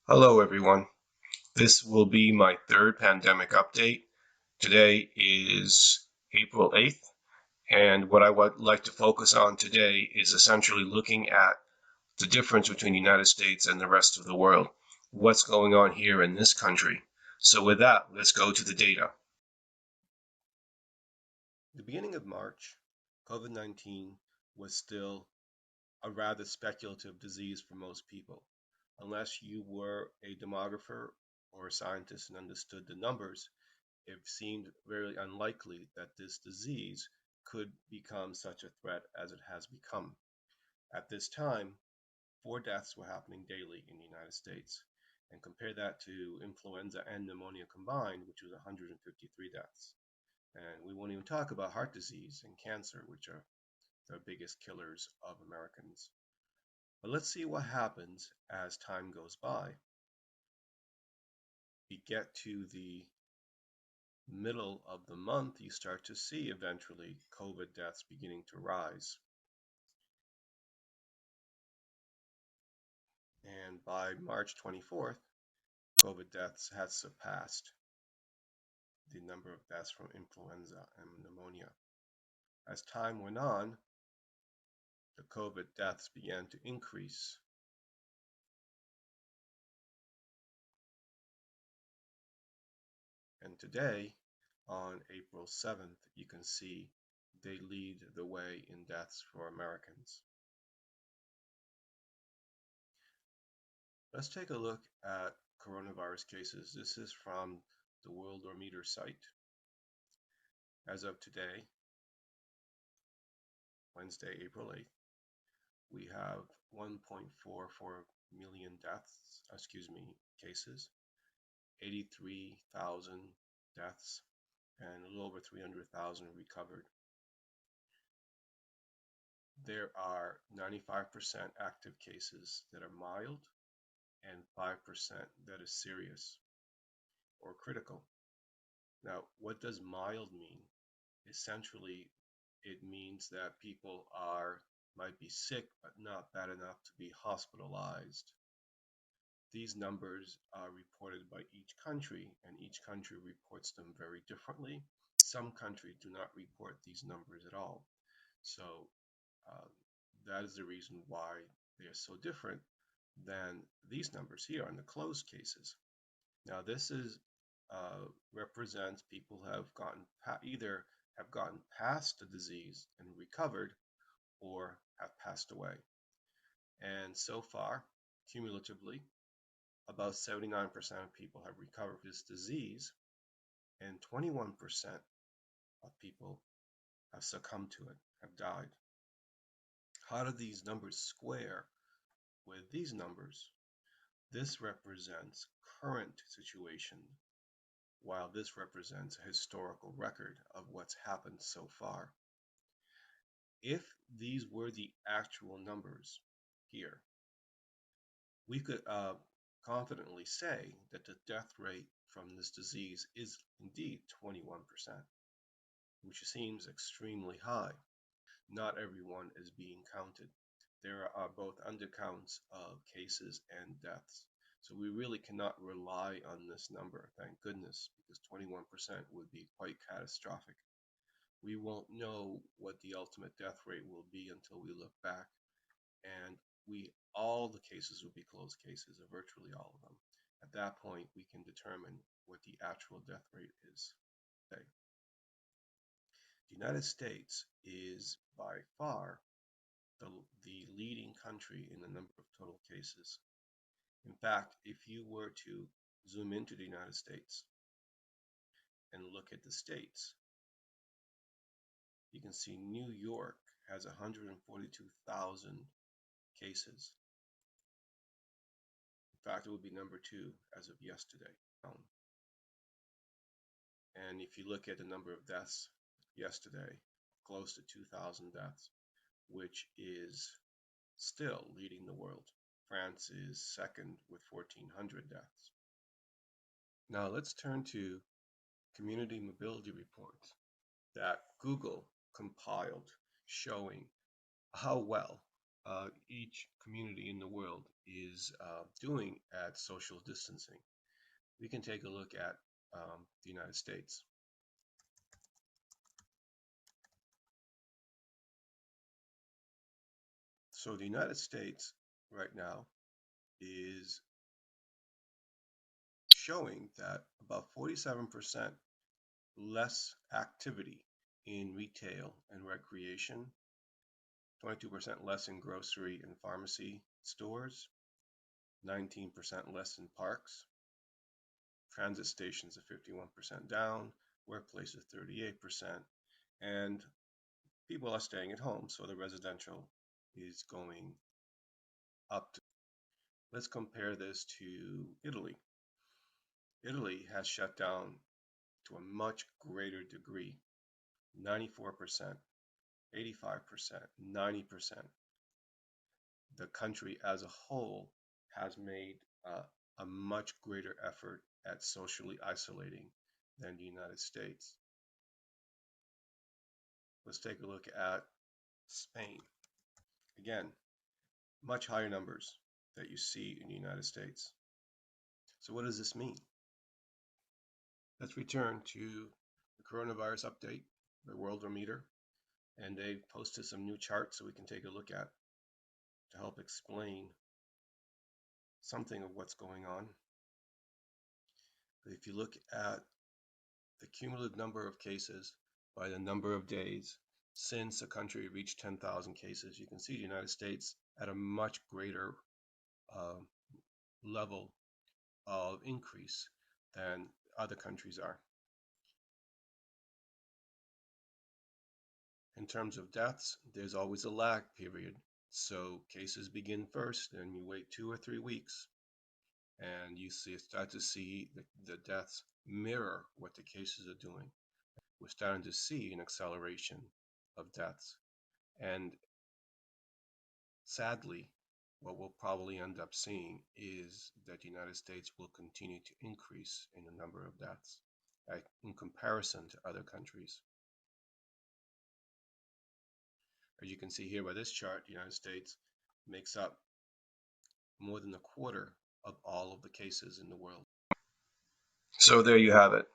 Hello, everyone. This will be my third pandemic update. Today is April 8th, and what I would like to focus on today is essentially looking at the difference between the United States and the rest of the world. What's going on here in this country? So, with that, let's go to the data. The beginning of March, COVID-19 was still a rather speculative disease for most people. Unless you were a demographer or a scientist and understood the numbers, it seemed very unlikely that this disease could become such a threat as it has become. At this time, 4 deaths were happening daily in the United States. And compare that to influenza and pneumonia combined, which was 153 deaths. And we won't even talk about heart disease and cancer, which are the biggest killers of Americans. But let's see what happens as time goes by. We get to the middle of the month, you start to see eventually COVID deaths beginning to rise. And by March 24th, COVID deaths had surpassed the number of deaths from influenza and pneumonia. As time went on, the COVID deaths began to increase. And today, on April 7th, you can see they lead the way in deaths for Americans. Let's take a look at coronavirus cases. This is from the Worldometer site. As of today, Wednesday, April 8th, we have 1.44 million cases, 83,000 deaths, and a little over 300,000 recovered. There are 95% active cases that are mild and 5% that is serious or critical. Now, what does mild mean? Essentially, it means that people might be sick but not bad enough to be hospitalized. These numbers are reported by each country, and each country reports them very differently. Some countries do not report these numbers at all. So uh, that is the reason why they are so different than these numbers here on the closed cases. Now, this is represents people who have either have gotten past the disease and recovered or have passed away. And so far, cumulatively, about 79% of people have recovered this disease, and 21% of people have succumbed to it, have died. How do these numbers square with these numbers? This represents current situation, while this represents a historical record of what's happened so far. If these were the actual numbers here, we could confidently say that the death rate from this disease is indeed 21%, which seems extremely high. Not everyone is being counted. There are both undercounts of cases and deaths. So we really cannot rely on this number, thank goodness, because 21% would be quite catastrophic. We won't know what the ultimate death rate will be until we look back, and all the cases will be closed cases, or virtually all of them. At that point, we can determine what the actual death rate is. Okay. The United States is by far the leading country in the number of total cases. In fact, if you were to zoom into the United States and look at the states, you can see New York has 142,000 cases. In fact, it would be number 2 as of yesterday. And if you look at the number of deaths yesterday, close to 2,000 deaths, which is still leading the world. France is second with 1,400 deaths. Now let's turn to community mobility reports that Google compiled showing how well each community in the world is doing at social distancing. We can take a look at the United States. So the United States right now is showing that about 47% less activity in retail and recreation, 22% less in grocery and pharmacy stores, 19% less in parks, transit stations are 51% down, workplaces 38%, and people are staying at home, so the residential is going up. Let's compare this to Italy. Italy has shut down to a much greater degree, 94%, 85%, 90%. The country as a whole has made a much greater effort at socially isolating than the United States. Let's take a look at Spain. Again, much higher numbers that you see in the United States. So what does this mean? Let's return to the coronavirus update by Worldometer, and they've posted some new charts so we can take a look at to help explain something of what's going on. If you look at the cumulative number of cases by the number of days since a country reached 10,000 cases, you can see the United States at a much greater level of increase than other countries are. In terms of deaths, there's always a lag period. So cases begin first, and you wait 2 or 3 weeks, and you start to see the deaths mirror what the cases are doing. We're starting to see an acceleration of deaths. And sadly, what we'll probably end up seeing is that the United States will continue to increase in the number of deaths in comparison to other countries. As you can see here by this chart, the United States makes up more than a quarter of all of the cases in the world. So there you have it.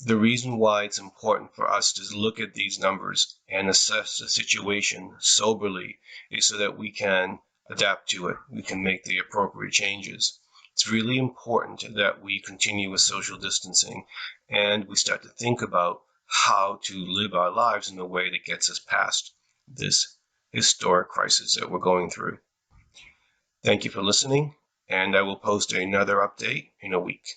The reason why it's important for us to look at these numbers and assess the situation soberly is so that we can adapt to it. We can make the appropriate changes. It's really important that we continue with social distancing and we start to think about how to live our lives in a way that gets us past this historic crisis that we're going through. Thank you for listening, and I will post another update in a week.